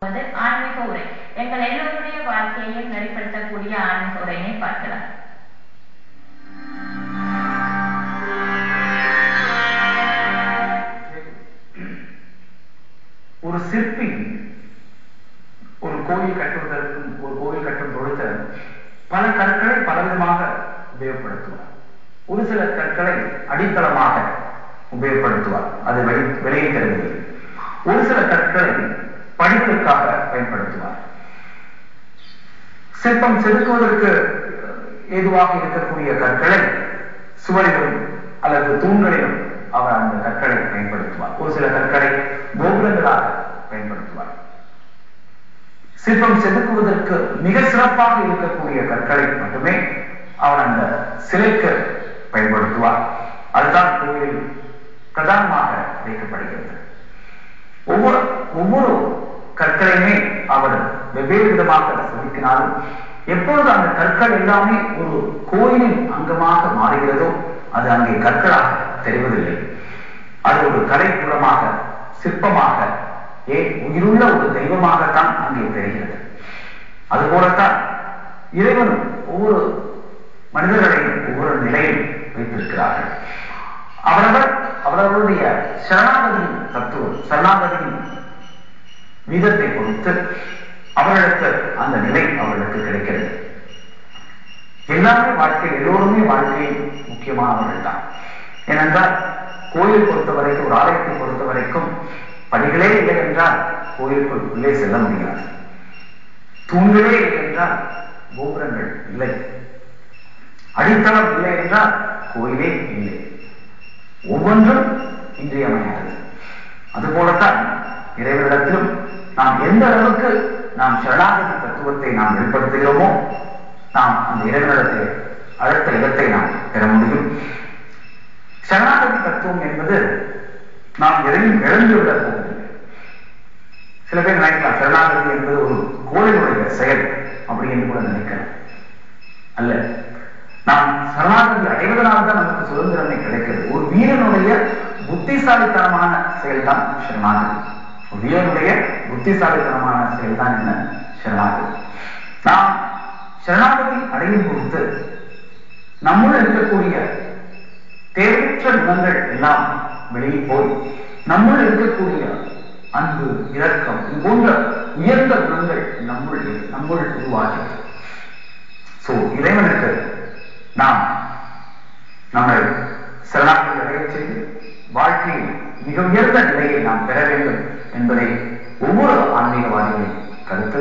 ஆன்மீக உரை எங்கள் எல்லோருடைய வாழ்க்கையையும் நெறிப்படுத்தக்கூடிய ஆன்மீக உரையினை பார்க்கலாம். ஒரு சிற்பி ஒரு கோயில் கட்டுவதற்கும் ஒரு கோயில் கட்டும் பொழுது பல கற்களை பலவிதமாக உபயோகப்படுத்துவார். ஒரு சில கற்களை அடித்தளமாக உபயோகப்படுத்துவார், அது விலையை தருவதில்லை. ஒரு சில கற்களை படிப்பிற்காக பயன்படுத்துவார். சிற்பம் செதுக்குவதற்கு ஏதுவாக இருக்கக்கூடிய கற்களை சுவரிலும் அல்லது தூண்களிலும் அவர் அந்த கற்களை பயன்படுத்துவார். ஒரு சில கற்களை கோபுரங்களாக பயன்படுத்துவார். சிற்பம் செதுக்குவதற்கு மிக சிறப்பாக இருக்கக்கூடிய கற்களை மட்டுமே அவர் அந்த சிலைக்கு பயன்படுத்துவார். அதுதான் கோயிலில் பிரதானமாக வைக்கப்படுகிறது. ஒவ்வொரு கற்களையுமே அவர் வெவ்வேறு விதமாக செதுக்கினாலும் எப்பொழுது அந்த கற்கள் எல்லாமே ஒரு கோயிலின் அங்கமாக மாறுகிறதோ அது அங்கே கற்களாக தெரிவதில்லை. அது ஒரு கலைக்கூடமாக, சிற்பமாக, உயிருள்ள ஒரு தெய்வமாகத்தான் அங்கே தெரிகிறது. அதுபோலத்தான் இறைவனும் ஒவ்வொரு மனிதர்களையும் ஒவ்வொரு நிலையில் வைத்திருக்கிறார்கள். அவரவருடைய சரணாகதியின் தத்துவம், சரணாகதியின் வீதத்தை பொறுத்து அவர்களுக்கு அந்த நிலை அவர்களுக்கு கிடைக்கிறது. எல்லாமே வாழ்க்கை, எல்லோருமே வாழ்க்கையில் முக்கியமானவர்கள் தான். ஏனென்றால் கோயில் பொறுத்த வரைக்கும், ஒரு ஆலயத்தை பொறுத்த வரைக்கும் படிகளே இல்லை என்றால் கோயிலுக்குள் உள்ளே செல்ல முடியாது. தூண்களே இல்லை என்றால் கோபுரங்கள் இல்லை. அடித்தளம் இல்லை என்றால் கோயிலே இல்லை. ஒவ்வொன்றும் இன்றியமையாதது. அதுபோலத்தான் இறைவனிடத்திலும் நாம் எந்த அளவுக்கு நாம் சரணாகதி தத்துவத்தை நாம் வெளிப்படுத்துகிறோமோ நாம் அந்த இறைவனிடத்தை அடுத்த இடத்தை நாம் பெற முடியும். சரணாகதி தத்துவம் என்பது நாம் எதையும் இழந்துவிடப் போவதில்லை. சில பேர் நினைக்கலாம் சரணாகதி என்பது ஒரு கோயிலுடைய செயல் அப்படி என்று கூட நினைக்கலாம். அல்ல, நாம் சரணாகதி அடைவதனால் தான் நமக்கு சுதந்திரமே கிடைக்கிறது. ஒரு வீரனுடைய புத்திசாலித்தனமான செயல்தான் சரணாகதி. ஒரு வீரனுடைய புத்திசாலித்தனமான செயல்தான் என்ன? சரணாகதி. நாம் சரணாகதி அடையும் பொழுது நம்முள் இருக்கக்கூடிய தேவையற்ற குணங்கள் எல்லாம் வெளியே போய் நம்முள் இருக்கக்கூடிய அன்பு, இரக்கம், இது போன்ற உயர்ந்த குணங்கள் நம்முள் உருவாகிறது. இறைவனுக்கு நாம் நம்மை சரணாகதி அடைய செய்து வாழ்க்கையில் மிக உயர்ந்த நிலையை நாம் பெற வேண்டும் என்பதை ஒவ்வொரு ஆன்மீகவாதிகளின் கருத்து.